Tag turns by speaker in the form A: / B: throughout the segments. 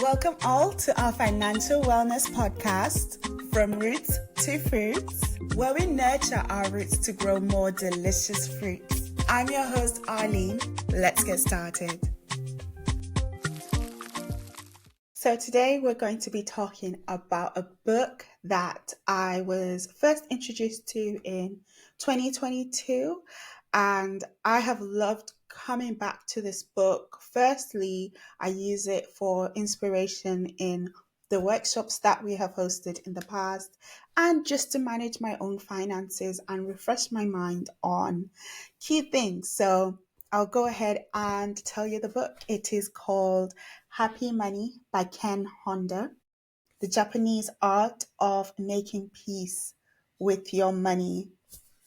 A: Welcome all to our financial wellness podcast, From Roots to Fruits, where we nurture our roots to grow more delicious fruits. I'm your host, Arlene. Let's get started. So today we're going to be talking about a book that I was first introduced to in 2022, and I have loved coming back to this book. Firstly, I use it for inspiration in the workshops that we have hosted in the past, and just to manage my own finances and refresh my mind on key things. So I'll go ahead and tell you the book. It is called Happy Money by Ken Honda, The Japanese Art of Making Peace with Your Money.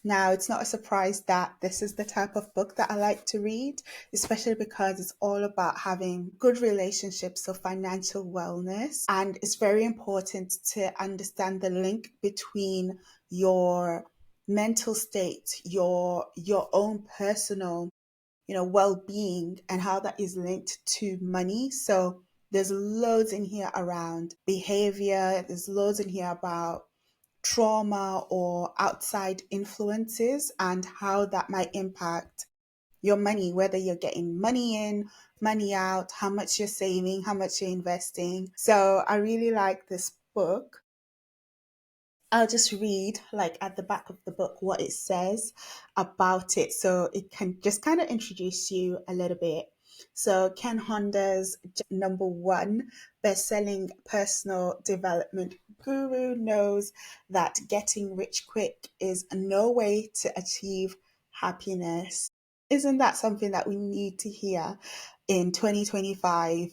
A: Now, it's not a surprise that this is the type of book that I like to read, especially because it's all about having good relationships, so financial wellness. And it's very important to understand the link between your mental state, your own personal well-being, and how that is linked to money. So there's loads in here around behavior. There's loads in here about trauma or outside influences and how that might impact your money, whether you're getting money in, money out, how much you're saving, how much you're investing. So I really like this book. I'll just read like at the back of the book what it says about it, so it can just kind of introduce you a little bit. So Ken Honda's number one best-selling personal development guru knows that getting rich quick is no way to achieve happiness. Isn't that something that we need to hear in 2025?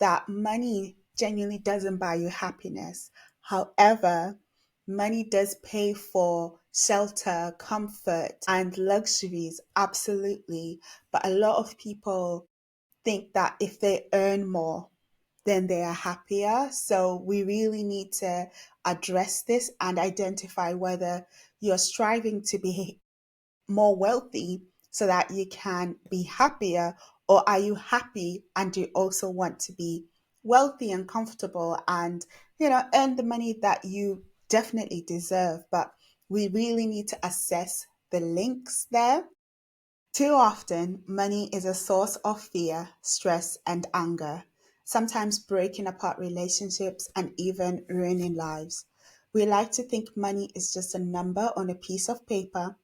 A: That money genuinely doesn't buy you happiness. However, money does pay for shelter, comfort, and luxuries, absolutely. But a lot of people think that if they earn more, then they are happier. So we really need to address this and identify whether you're striving to be more wealthy so that you can be happier, or are you happy and you also want to be wealthy and comfortable and earn the money that you definitely deserve. But we really need to assess the links there. Too often money is a source of fear, stress, and anger, sometimes breaking apart relationships and even ruining lives. We like to think money is just a number on a piece of paper,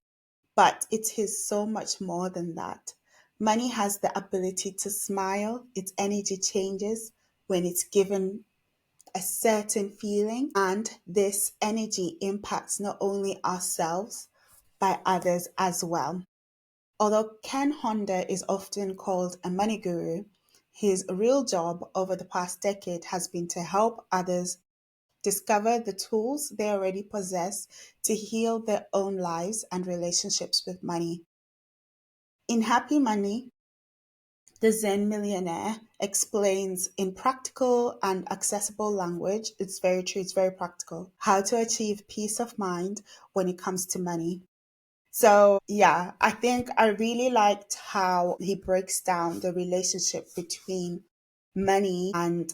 A: but it is so much more than that. Money has the ability to smile, its energy changes when it's given a certain feeling, and this energy impacts not only ourselves, but others as well. Although Ken Honda is often called a money guru, his real job over the past decade has been to help others discover the tools they already possess to heal their own lives and relationships with money. In Happy Money, the Zen millionaire explains in practical and accessible language, it's very true, it's very practical, how to achieve peace of mind when it comes to money. So, yeah, I think I really liked how he breaks down the relationship between money and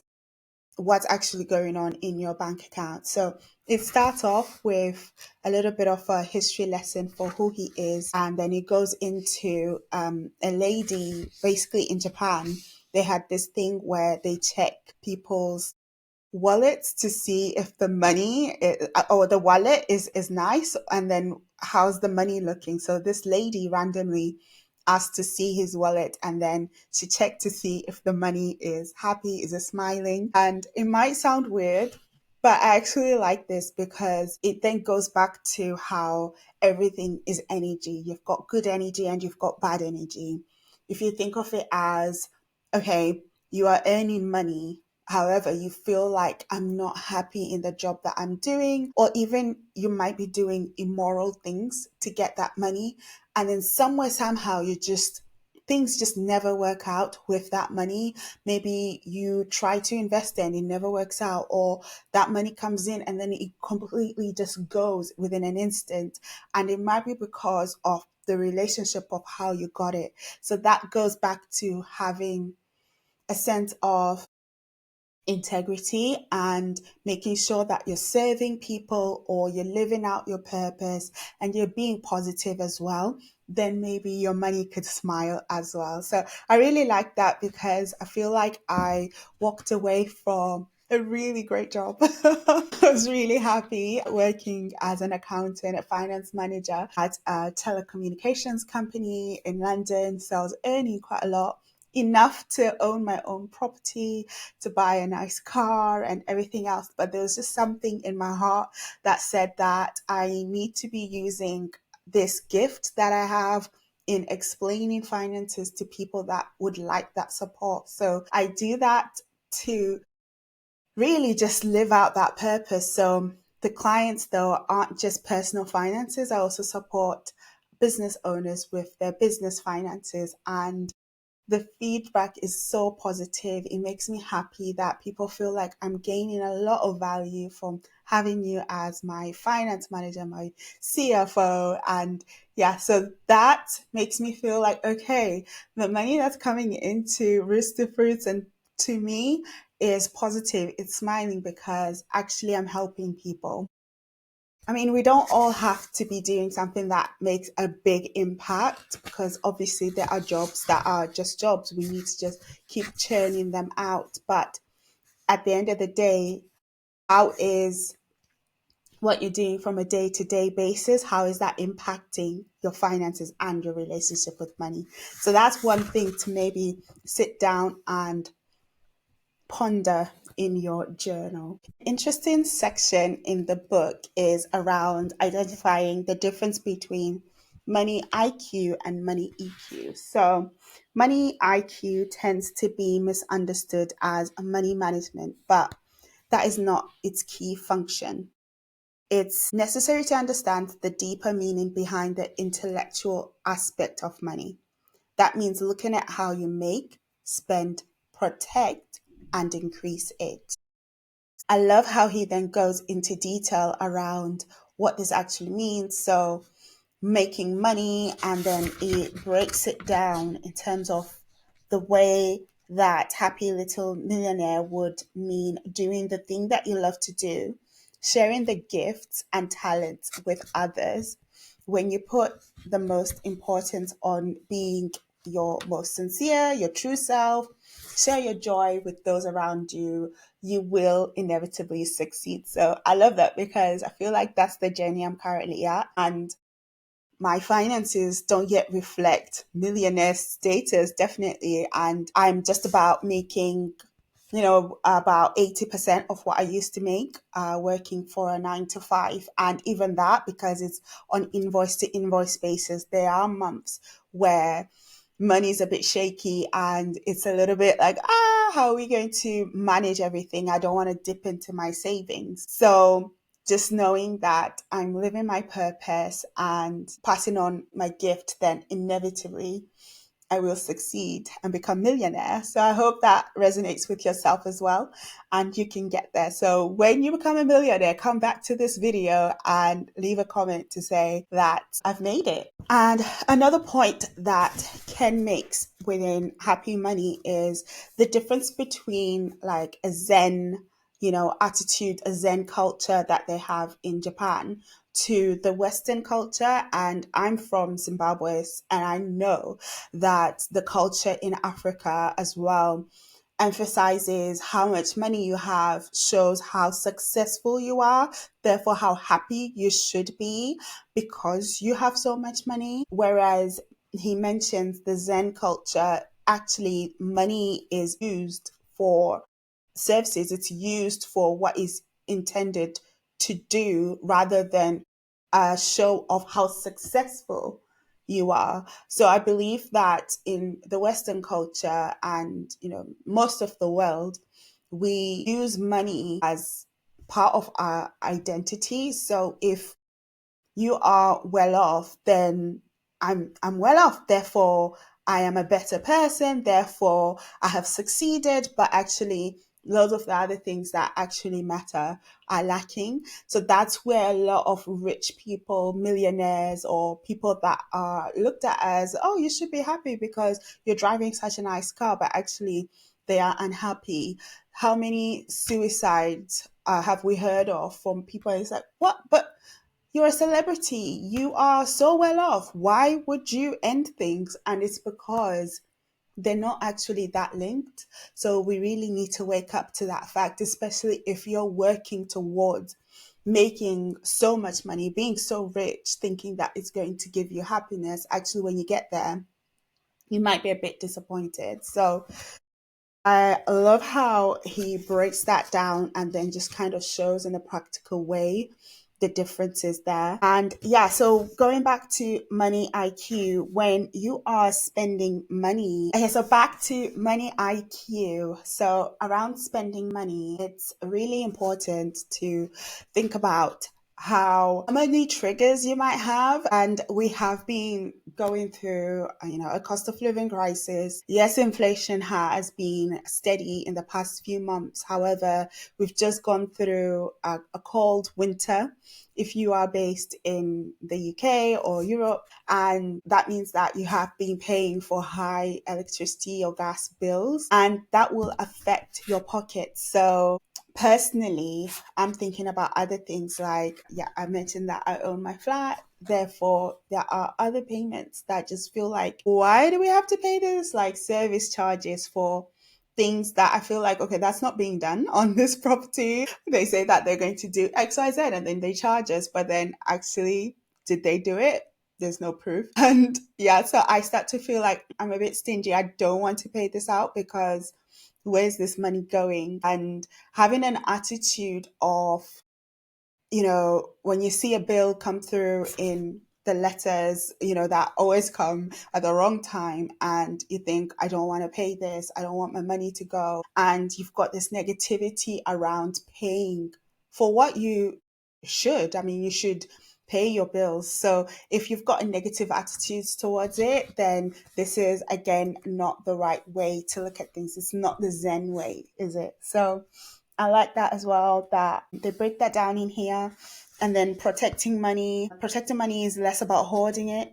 A: what's actually going on in your bank account. So it starts off with a little bit of a history lesson for who he is, and then it goes into a lady basically in Japan. They had this thing where they check people's wallets to see if the money or the wallet is nice, and then how's the money looking. So this lady randomly asked to see his wallet, and then she checked to see if the money is happy, is it smiling. And it might sound weird, but I actually like this because it then goes back to how everything is energy. You've got good energy and you've got bad energy. If you think of it as, okay, you are earning money, however, you feel like I'm not happy in the job that I'm doing, or even you might be doing immoral things to get that money. And then somewhere, somehow, things just never work out with that money. Maybe you try to invest and it never works out, or that money comes in and then it completely just goes within an instant. And it might be because of the relationship of how you got it. So that goes back to having a sense of integrity and making sure that you're serving people or you're living out your purpose and you're being positive as well, then maybe your money could smile as well. So I really like that because I feel like I walked away from a really great job. I was really happy working as an accountant, a finance manager at a telecommunications company in London. So I was earning quite a lot, enough to own my own property, to buy a nice car and everything else. But there was just something in my heart that said that I need to be using this gift that I have in explaining finances to people that would like that support. So I do that to really just live out that purpose. So the clients, though, aren't just personal finances. I also support business owners with their business finances, and the feedback is so positive. It makes me happy that people feel like I'm gaining a lot of value from having you as my finance manager, my CFO. And yeah, so that makes me feel like, okay, the money that's coming into Rooster Fruits and to me is positive. It's smiling because actually I'm helping people. I mean, we don't all have to be doing something that makes a big impact because obviously there are jobs that are just jobs. We need to just keep churning them out. But at the end of the day, how is what you're doing from a day to day basis? How is that impacting your finances and your relationship with money? So that's one thing to maybe sit down and ponder in your journal. Interesting section in the book is around identifying the difference between money IQ and money EQ. So, money IQ tends to be misunderstood as a money management, but that is not its key function. It's necessary to understand the deeper meaning behind the intellectual aspect of money. That means looking at how you make, spend, protect, and increase it. I love how he then goes into detail around what this actually means. So, making money, and then it breaks it down in terms of the way that happy little millionaire would mean doing the thing that you love to do, sharing the gifts and talents with others. When you put the most importance on being your most sincere, your true self, share your joy with those around you, you will inevitably succeed. So I love that because I feel like that's the journey I'm currently at. And my finances don't yet reflect millionaire status, definitely. And I'm just about making, about 80% of what I used to make working for a 9 to 5. And even that, because it's on invoice to invoice basis, there are months where money's a bit shaky and it's a little bit like, how are we going to manage everything? I don't want to dip into my savings. So just knowing that I'm living my purpose and passing on my gift, then inevitably I will succeed and become millionaire. So I hope that resonates with yourself as well and you can get there. So when you become a millionaire, come back to this video and leave a comment to say that I've made it. And another point that Ken makes within Happy Money is the difference between like a Zen, attitude, a Zen culture that they have in Japan to the Western culture. And I'm from Zimbabwe, and I know that the culture in Africa as well emphasizes how much money you have, shows how successful you are, therefore, how happy you should be because you have so much money. Whereas he mentions the Zen culture, actually, money is used for services, it's used for what is intended to do rather than a show of how successful you are. So I believe that in the Western culture and most of the world, we use money as part of our identity. So if you are well off, then I'm well off. Therefore, I am a better person. Therefore, I have succeeded. But actually, loads of the other things that actually matter are lacking. So that's where a lot of rich people, millionaires, or people that are looked at as, oh, you should be happy because you're driving such a nice car. But actually, they are unhappy. How many suicides have we heard of from people? It's like, what? But you're a celebrity. You are so well off. Why would you end things? And it's because they're not actually that linked. So we really need to wake up to that fact, especially if you're working towards making so much money, being so rich, thinking that it's going to give you happiness. Actually, when you get there, you might be a bit disappointed. So I love how he breaks that down and then just kind of shows in a practical way the differences there. And yeah, so going back to money IQ, when you are spending money, okay, so back to money IQ. So around spending money, it's really important to think about how many triggers you might have. And we have been going through, a cost of living crisis. Yes, inflation has been steady in the past few months. However, we've just gone through a cold winter if you are based in the UK or Europe. And that means that you have been paying for high electricity or gas bills, and that will affect your pocket. So personally, I'm thinking about other things like, yeah, I mentioned that I own my flat. Therefore, there are other payments that just feel like, why do we have to pay this? Like service charges for things that I feel like, okay, that's not being done on this property. They say that they're going to do X, Y, Z, and then they charge us. But then actually, did they do it? There's no proof. And yeah, so I start to feel like I'm a bit stingy. I don't want to pay this out because where's this money going? And having an attitude of, when you see a bill come through in the letters, that always come at the wrong time, and you think, I don't want to pay this, I don't want my money to go. And you've got this negativity around paying for what you should. I mean, you should pay your bills. So if you've got a negative attitude towards it, then this is, again, not the right way to look at things. It's not the Zen way, is it? So I like that as well, that they break that down in here. And then protecting money. Protecting money is less about hoarding it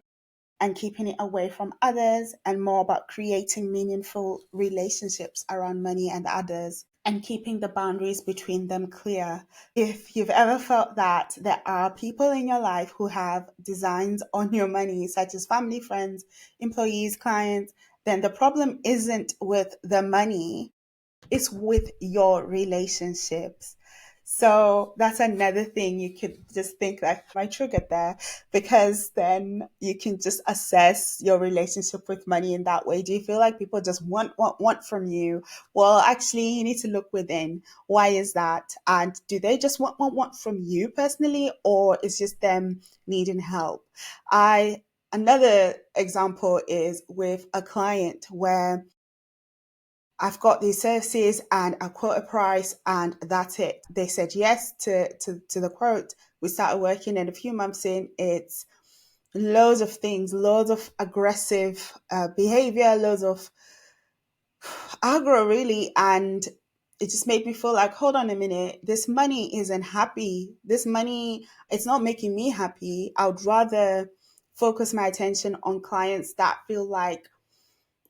A: and keeping it away from others, and more about creating meaningful relationships around money and others, and keeping the boundaries between them clear. If you've ever felt that there are people in your life who have designs on your money, such as family, friends, employees, clients, then the problem isn't with the money, it's with your relationships. So that's another thing you could just think like my trigger there, because then you can just assess your relationship with money in that way. Do you feel like people just want from you? Well, actually, you need to look within. Why is that? And do they just want from you personally, or is just them needing help? I Another example is with a client where I've got these services and I quote a price and that's it. They said yes to the quote. We started working, and a few months in, it's loads of things, loads of aggressive behavior, loads of aggro, really. And it just made me feel like, hold on a minute, this money isn't happy. This money, it's not making me happy. I would rather focus my attention on clients that feel like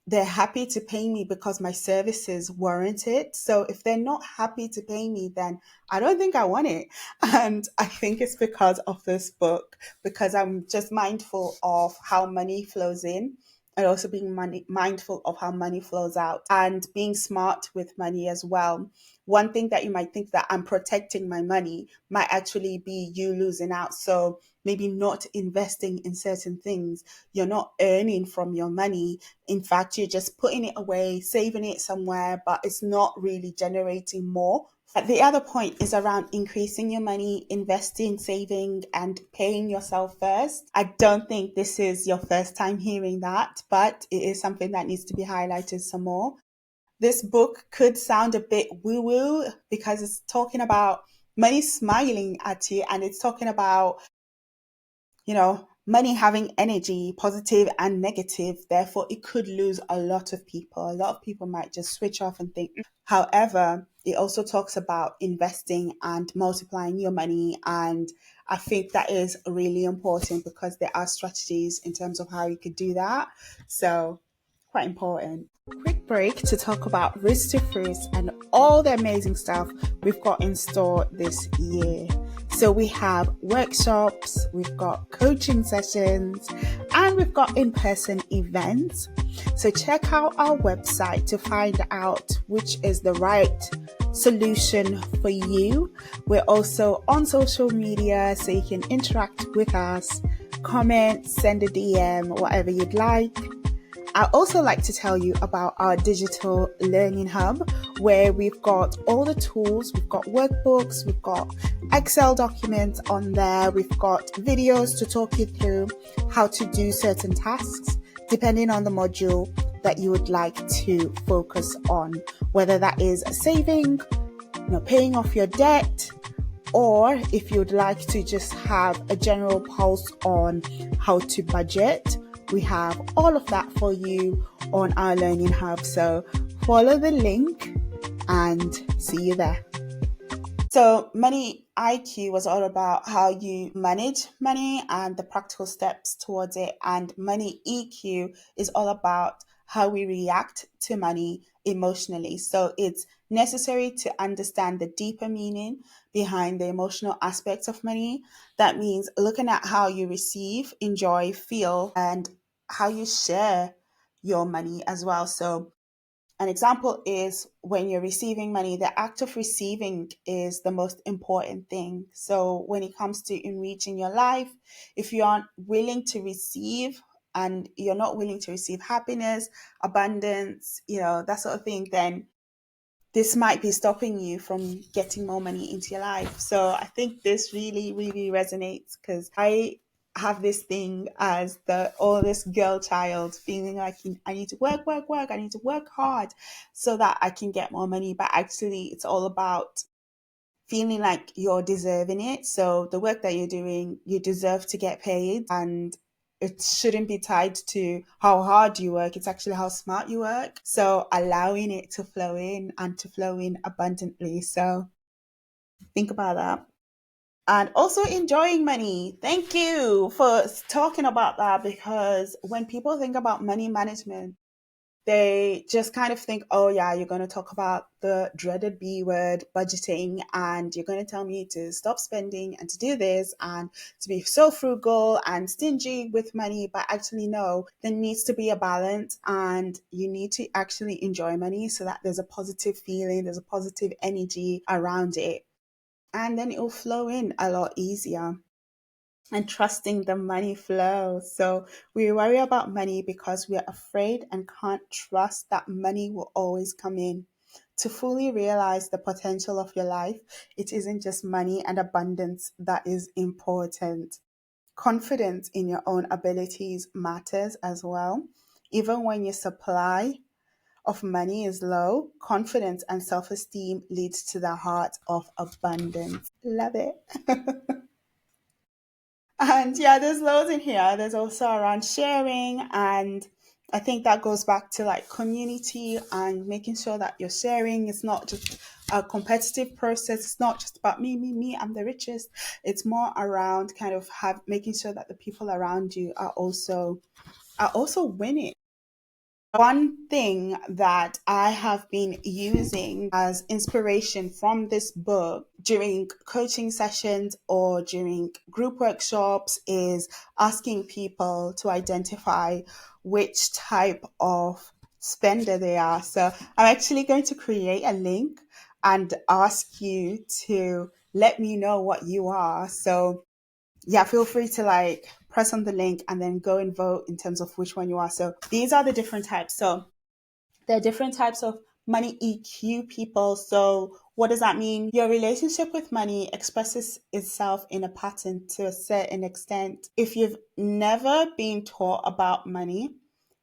A: they're happy to pay me because my services warrant it. So if they're not happy to pay me, then I don't think I want it. And I think it's because of this book, because I'm just mindful of how money flows in, and also being mindful of how money flows out, and being smart with money as well. One thing that you might think that I'm protecting my money might actually be you losing out. So maybe not investing in certain things. You're not earning from your money. In fact, you're just putting it away, saving it somewhere, but it's not really generating more. The other point is around increasing your money, investing, saving, and paying yourself first. I don't think this is your first time hearing that, but it is something that needs to be highlighted some more. This book could sound a bit woo woo because it's talking about money smiling at you, and it's talking about, money having energy, positive and negative. Therefore, it could lose a lot of people. A lot of people might just switch off and think. However, it also talks about investing and multiplying your money. And I think that is really important because there are strategies in terms of how you could do that. So, quite important. Quick break to talk about Roots to Fruits and all the amazing stuff we've got in store this year. So we have workshops, we've got coaching sessions, and we've got in-person events. So check out our website to find out which is the right solution for you. We're also on social media, so you can interact with us, comment, send a DM, whatever you'd like. I also like to tell you about our digital learning hub, where we've got all the tools. We've got workbooks, we've got Excel documents on there, we've got videos to talk you through how to do certain tasks depending on the module that you would like to focus on, whether that is saving, paying off your debt, or if you'd like to just have a general pulse on how to budget. We have all of that for you on our Learning Hub. So follow the link and see you there. So Money IQ was all about how you manage money and the practical steps towards it. And Money EQ is all about how we react to money emotionally. So it's necessary to understand the deeper meaning behind the emotional aspects of money. That means looking at how you receive, enjoy, feel, and how you share your money as well. So an example is when you're receiving money, the act of receiving is the most important thing. So when it comes to enriching your life, if you aren't willing to receive and you're not willing to receive happiness, abundance, that sort of thing, then this might be stopping you from getting more money into your life. So I think this really, really resonates because I have this thing as the oldest girl child, feeling like I need to work, work, work. I need to work hard so that I can get more money. But actually, it's all about feeling like you're deserving it. So the work that you're doing, you deserve to get paid, and it shouldn't be tied to how hard you work. It's actually how smart you work. So allowing it to flow in and to flow in abundantly. So think about that. And also enjoying money. Thank you for talking about that, because when people think about money management, they just kind of think, oh yeah, you're going to talk about the dreaded B word, budgeting, and you're going to tell me to stop spending and to do this and to be so frugal and stingy with money. But actually, no, there needs to be a balance, and you need to actually enjoy money so that there's a positive feeling, there's a positive energy around it. And then it will flow in a lot easier, and trusting the money flow. So we worry about money because we're afraid and can't trust that money will always come in. To fully realize the potential of your life, it isn't just money and abundance that is important. Confidence in your own abilities matters as well. Even when your supply of money is low, confidence and self-esteem leads to the heart of abundance. Love it. And yeah, there's loads in here. There's also around sharing, and I think that goes back to like community and making sure that you're sharing. It's not just a competitive process. It's not just about me, me, me, I'm the richest. It's more around kind of have making sure that the people around you are also winning. One thing that I have been using as inspiration from this book during coaching sessions or during group workshops is asking people to identify which type of spender they are. So I'm actually going to create a link and ask you to let me know what you are. So yeah, feel free to like press on the link and then go and vote in terms of which one you are. So these are the different types. So there are different types of money EQ people. So what does that mean? Your relationship with money expresses itself in a pattern to a certain extent. If you've never been taught about money,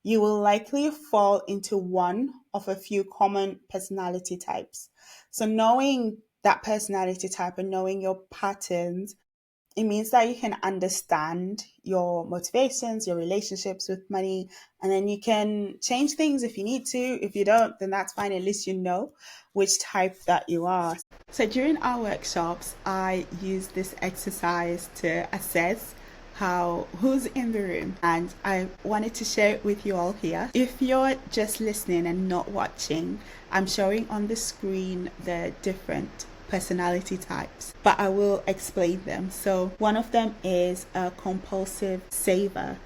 A: you will likely fall into one of a few common personality types. So knowing that personality type and knowing your patterns, it means that you can understand your motivations, your relationships with money, and then you can change things if you need to. If you don't, then that's fine. At least you know which type that you are. So during our workshops, I use this exercise to assess who's in the room, and I wanted to share it with you all here. If you're just listening and not watching, I'm showing on the screen the different personality types, but I will explain them. So one of them is a compulsive saver.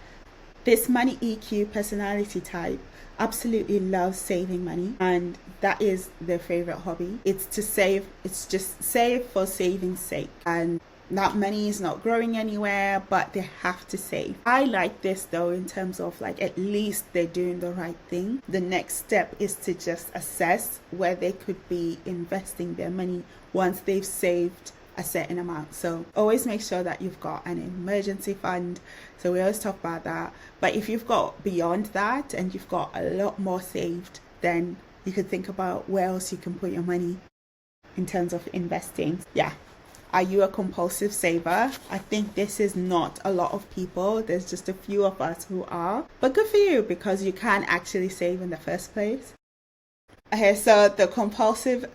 A: This money EQ personality type absolutely loves saving money, and that is their favorite hobby. It's to save, it's just save for saving's sake, and that money is not growing anywhere, but they have to save. I like this though, in terms of like, at least they're doing the right thing. The next step is to just assess where they could be investing their money once they've saved a certain amount. So always make sure that you've got an emergency fund. So we always talk about that. But if you've got beyond that and you've got a lot more saved, then you could think about where else you can put your money in terms of investing. Yeah. Are you a compulsive saver? I think this is not a lot of people. There's just a few of us who are. But good for you, because you can actually save in the first place. Okay, so the compulsive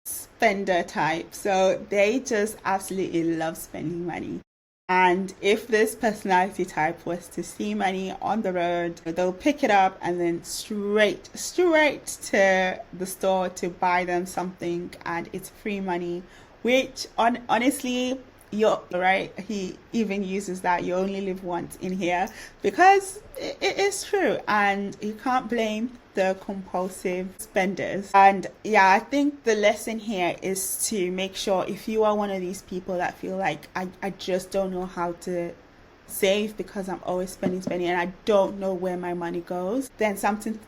A: spender type. So they just absolutely love spending money. And if this personality type was to see money on the road, they'll pick it up and then straight to the store to buy them something, and it's free money, which honestly, you're right. He even uses that you only live once in here, because it is true, and you can't blame the compulsive spenders. And yeah, I think the lesson here is to make sure, if you are one of these people that feel like I just don't know how to save because I'm always spending and I don't know where my money goes, then something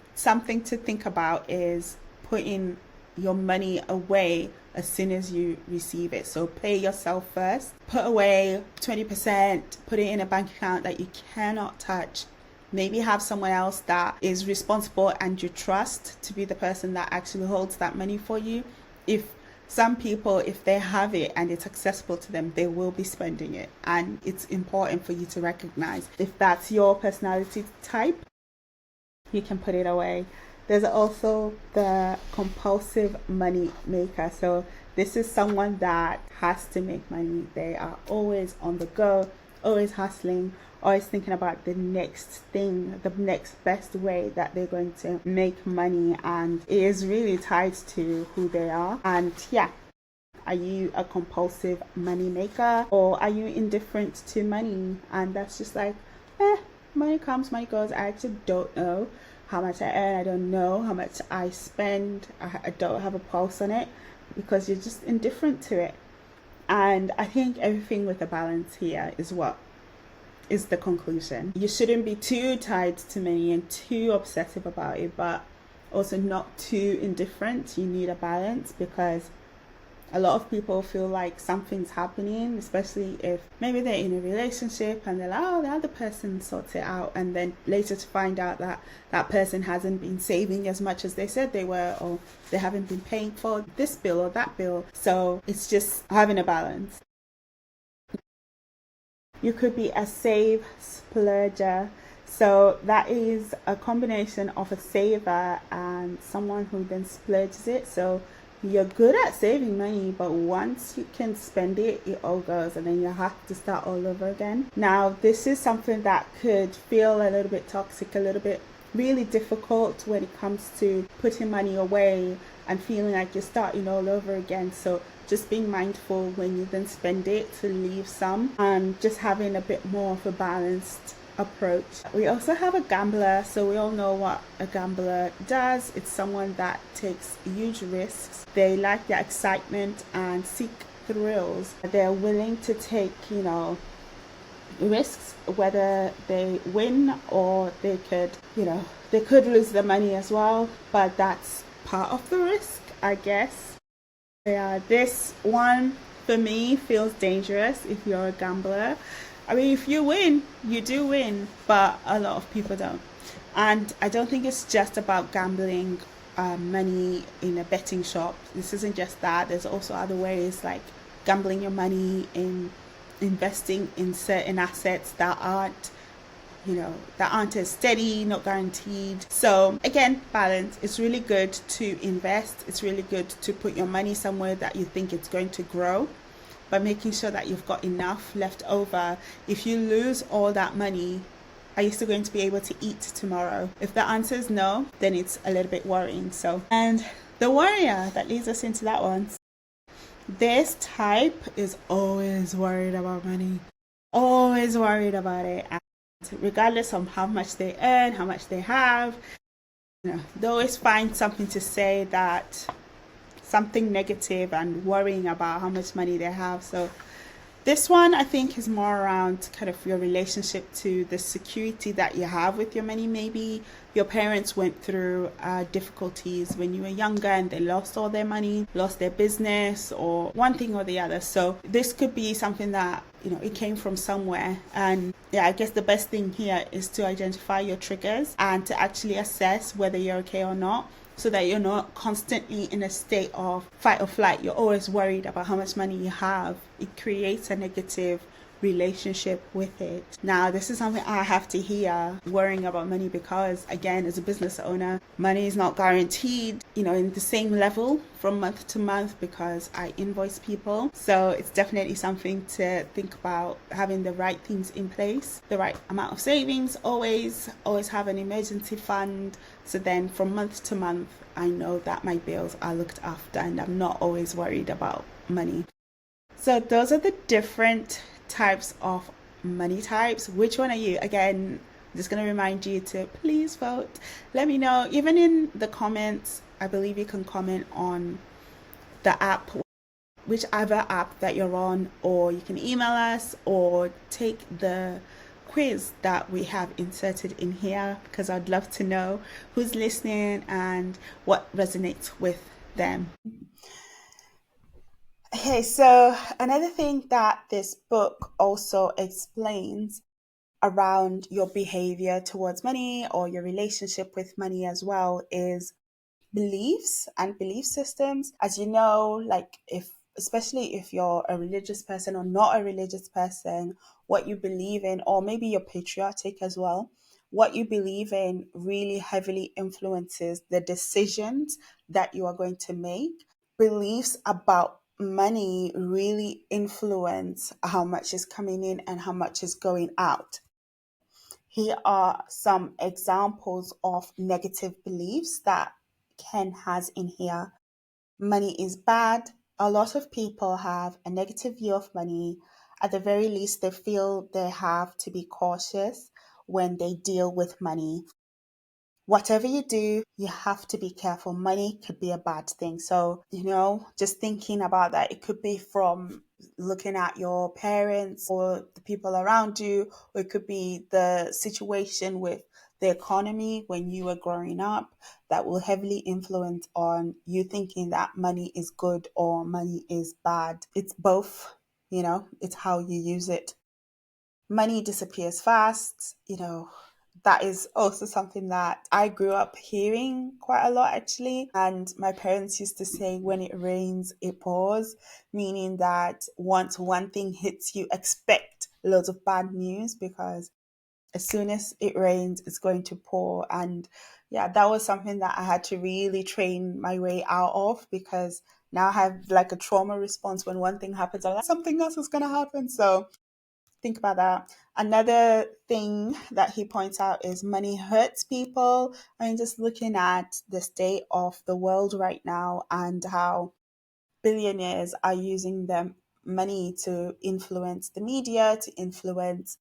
A: to think about is putting your money away as soon as you receive it. So pay yourself first, put away 20%, put it in a bank account that you cannot touch. Maybe have someone else that is responsible and you trust to be the person that actually holds that money for you. If some people, if they have it and it's accessible to them, they will be spending it. And it's important for you to recognize if that's your personality type, you can put it away. There's also the compulsive money maker. So this is someone that has to make money. They are always on the go, always hustling, always thinking about the next thing, the next best way that they're going to make money. And it is really tied to who they are. And yeah, are you a compulsive money maker, or are you indifferent to money? And that's just like, money comes, money goes. I actually don't know how much I earn. I don't know how much I spend. I don't have a pulse on it, because you're just indifferent to it. And I think everything with a balance here is what is the conclusion. You shouldn't be too tied to money and too obsessive about it, but also not too indifferent. You need a balance, because a lot of people feel like something's happening, especially if maybe they're in a relationship and they're like, oh, the other person sorts it out, and then later to find out that that person hasn't been saving as much as they said they were, or they haven't been paying for this bill or that bill. So it's just having a balance. You could be a save splurger. So that is a combination of a saver and someone who then splurges it. So you're good at saving money, but once you can spend it, it all goes, and then you have to start all over again. Now, this is something that could feel a little bit toxic, a little bit really difficult when it comes to putting money away and feeling like you're starting all over again. So just being mindful when you then spend it to leave some, and just having a bit more of a balanced approach. We also have a gambler. So we all know what a gambler does. It's someone that takes huge risks. They like the excitement and seek thrills. They're willing to take, risks, whether they win or they could lose the money as well, but that's part of the risk, I guess. Yeah, this one for me feels dangerous if you're a gambler. I mean, if you win, you do win, but a lot of people don't. And I don't think it's just about gambling money in a betting shop. This isn't just that. There's also other ways, like gambling your money in investing in certain assets that aren't as steady, not guaranteed. So again, balance. It's really good to invest. It's really good to put your money somewhere that you think it's going to grow. by making sure that you've got enough left over. If you lose all that money, are you still going to be able to eat tomorrow? If the answer is no, then it's a little bit worrying. So, and the warrior that leads us into that one. This type is always worried about money, always worried about it. And regardless of how much they earn, how much they have, they always find something to say, that something negative, and worrying about how much money they have. So this one, I think, is more around kind of your relationship to the security that you have with your money. Maybe your parents went through difficulties when you were younger and they lost all their money, lost their business, or one thing or the other. So this could be something that, it came from somewhere. And yeah, I guess the best thing here is to identify your triggers and to actually assess whether you're okay or not, so that you're not constantly in a state of fight or flight. You're always worried about how much money you have. It creates a negative relationship with it. Now, this is something I have to hear, worrying about money, because again, as a business owner, money is not guaranteed, in the same level from month to month, because I invoice people. So it's definitely something to think about, having the right things in place, the right amount of savings, always have an emergency fund. So then from month to month, I know that my bills are looked after and I'm not always worried about money. So those are the different types of money types. Which one are you? Again, I'm just going to remind you to please vote. Let me know. Even in the comments, I believe you can comment on the app, whichever app that you're on, or you can email us or take the quiz that we have inserted in here, because I'd love to know who's listening and what resonates with them. Okay, so another thing that this book also explains around your behavior towards money, or your relationship with money as well, is beliefs and belief systems. As you know, like, especially if you're a religious person or not a religious person, what you believe in, or maybe you're patriotic as well, what you believe in really heavily influences the decisions that you are going to make. Beliefs about money really influence how much is coming in and how much is going out. Here are some examples of negative beliefs that Ken has in here. Money is bad. A lot of people have a negative view of money. At the very least, they feel they have to be cautious when they deal with money. Whatever you do, you have to be careful. Money could be a bad thing. So, just thinking about that, it could be from looking at your parents or the people around you, or it could be the situation with the economy when you were growing up, that will heavily influence on you thinking that money is good or money is bad. It's both, it's how you use it. Money disappears fast, that is also something that I grew up hearing quite a lot, actually. And my parents used to say, when it rains, it pours, meaning that once one thing hits you, expect loads of bad news, because as soon as it rains, it's going to pour. And yeah, that was something that I had to really train my way out of, because now I have like a trauma response. When one thing happens, I'm like, something else is going to happen. So think about that. Another thing that he points out is money hurts people. I mean, just looking at the state of the world right now and how billionaires are using their money to influence the media, to influence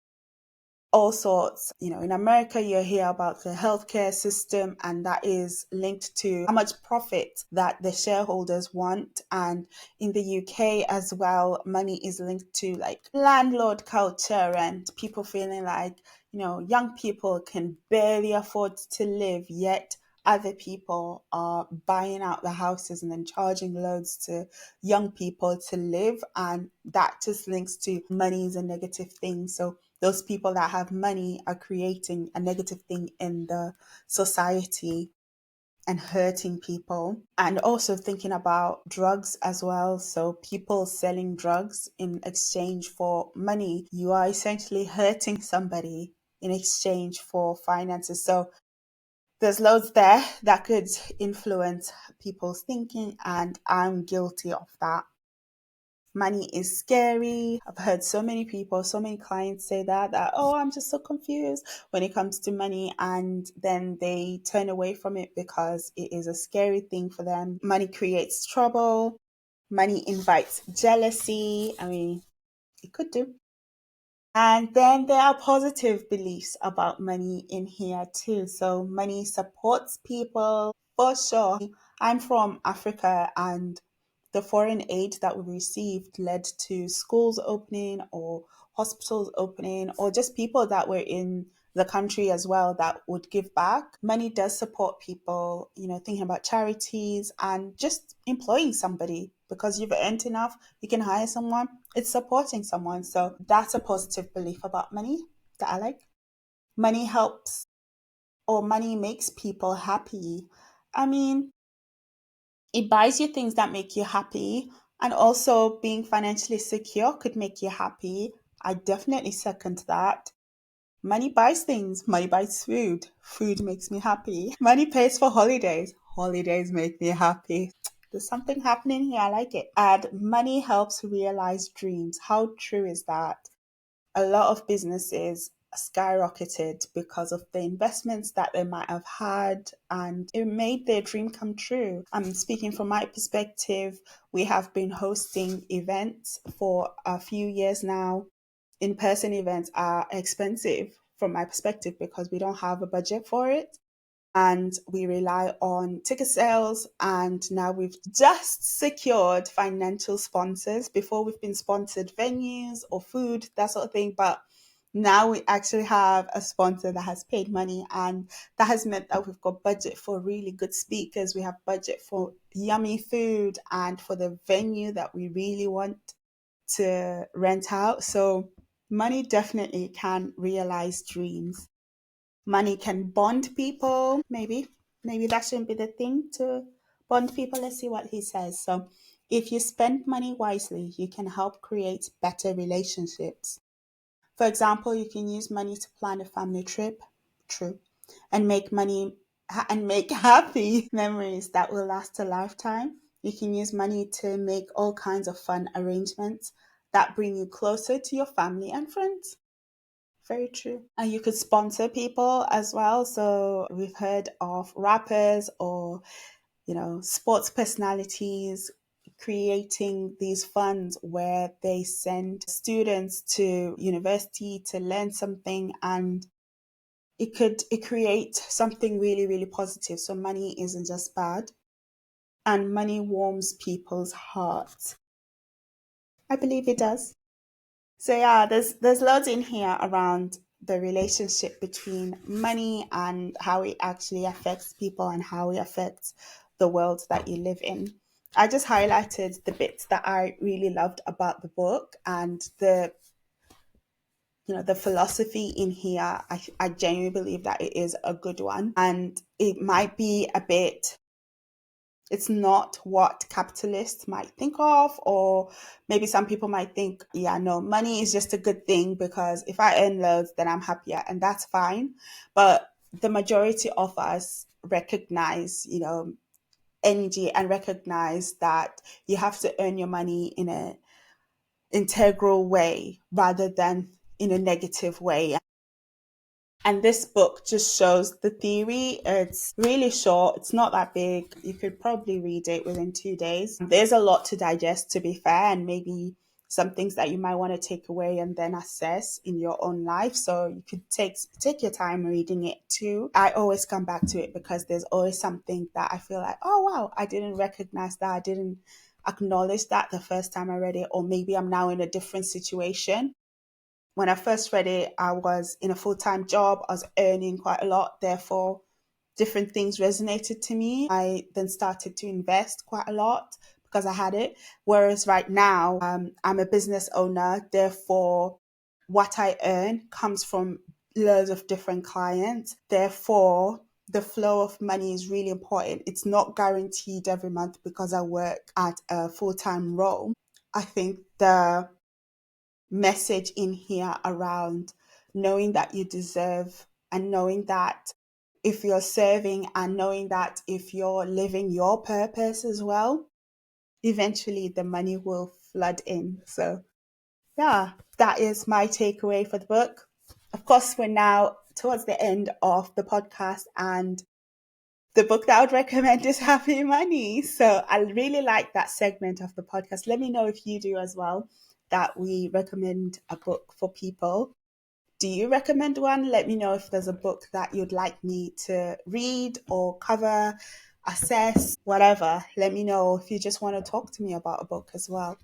A: all sorts. In America, you hear about the healthcare system, and that is linked to how much profit that the shareholders want. And in the UK as well, money is linked to like landlord culture and people feeling like, young people can barely afford to live, yet other people are buying out the houses and then charging loads to young people to live. And that just links to money is a negative thing. So those people that have money are creating a negative thing in the society and hurting people. And also thinking about drugs as well. So people selling drugs in exchange for money, you are essentially hurting somebody in exchange for finances. So there's loads there that could influence people's thinking, and I'm guilty of that. money is scary. I've heard so many people, so many clients say that, oh, I'm just so confused when it comes to money. And then they turn away from it because it is a scary thing for them. Money creates trouble. Money invites jealousy. I mean, it could do. And then there are positive beliefs about money in here too. So money supports people for sure. I'm from Africa, and the foreign aid that we received led to schools opening or hospitals opening or just people that were in the country as well that would give back. Money does support people, thinking about charities and just employing somebody because you've earned enough, you can hire someone. It's supporting someone. So that's a positive belief about money that I like. Money helps or money makes people happy. I mean, it buys you things that make you happy, and also being financially secure could make you happy. I definitely second that. Money buys things. Money buys food. Food makes me happy. Money pays for holidays. Holidays make me happy. There's something happening here. I like it. And money helps realize dreams. How true is that? A lot of businesses skyrocketed because of the investments that they might have had, and it made their dream come true. I'm speaking from my perspective. We have been hosting events for a few years now. In-person events are expensive from my perspective because we don't have a budget for it, and we rely on ticket sales. And now we've just secured financial sponsors. Before, we've been sponsored venues or food, that sort of thing, but now we actually have a sponsor that has paid money, and that has meant that we've got budget for really good speakers. We have budget for yummy food and for the venue that we really want to rent out. So money definitely can realize dreams. Money can bond people. Maybe that shouldn't be the thing to bond people. Let's see what he says. So, if you spend money wisely, you can help create better relationships. For example, you can use money to plan a family trip, true, and make happy memories that will last a lifetime. You can use money to make all kinds of fun arrangements that bring you closer to your family and friends. Very true. And you could sponsor people as well. So we've heard of rappers or, sports personalities creating these funds where they send students to university to learn something, and it create something really, really positive. So money isn't just bad, and money warms people's hearts. I believe it does. So yeah, there's loads in here around the relationship between money and how it actually affects people and how it affects the world that you live in. I just highlighted the bits that I really loved about the book, and the philosophy in here. I genuinely believe that it is a good one, and it might be a bit, it's not what capitalists might think of, or maybe some people might think, yeah, no, money is just a good thing because if I earn loads, then I'm happier, and that's fine. But the majority of us recognize, energy, and recognize that you have to earn your money in a integral way rather than in a negative way. And this book just shows the theory. It's really short, it's not that big. You could probably read it within 2 days. There's a lot to digest, to be fair, and maybe some things that you might want to take away and then assess in your own life. So you could take your time reading it too. I always come back to it because there's always something that I feel like, oh wow, I didn't recognize that. I didn't acknowledge that the first time I read it, or maybe I'm now in a different situation. When I first read it, I was in a full time job. I was earning quite a lot. Therefore, different things resonated to me. I then started to invest quite a lot because I had it. Whereas right now, I'm a business owner. Therefore, what I earn comes from loads of different clients. Therefore, the flow of money is really important. It's not guaranteed every month because I work at a full time role. I think the message in here around knowing that you deserve, and knowing that if you're serving, and knowing that if you're living your purpose as well, eventually the money will flood in. So yeah, that is my takeaway for the book. Of course, we're now towards the end of the podcast, and the book that I would recommend is Happy Money. So I really like that segment of the podcast. Let me know if you do as well, that we recommend a book for people. Do you recommend one? Let me know if there's a book that you'd like me to read or cover, assess, whatever. Let me know if you just want to talk to me about a book as well.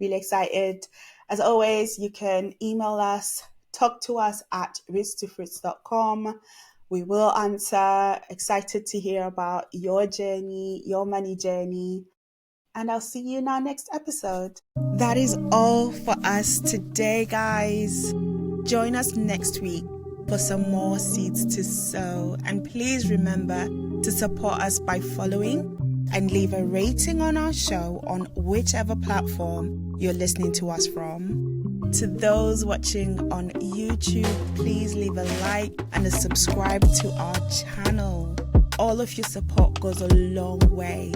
A: Really excited. As always, you can email us, talk to us at rootstofruits.com. We will answer. Excited to hear about your journey, your money journey. And I'll see you in our next episode. That is all for us today, guys. Join us next week for some more seeds to sow. And please remember to support us by following and leave a rating on our show on whichever platform you're listening to us from. To those watching on YouTube, please leave a like and a subscribe to our channel. All of your support goes a long way.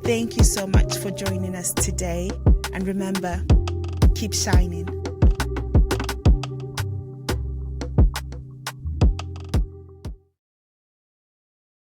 A: Thank you so much for joining us today. And remember, keep shining.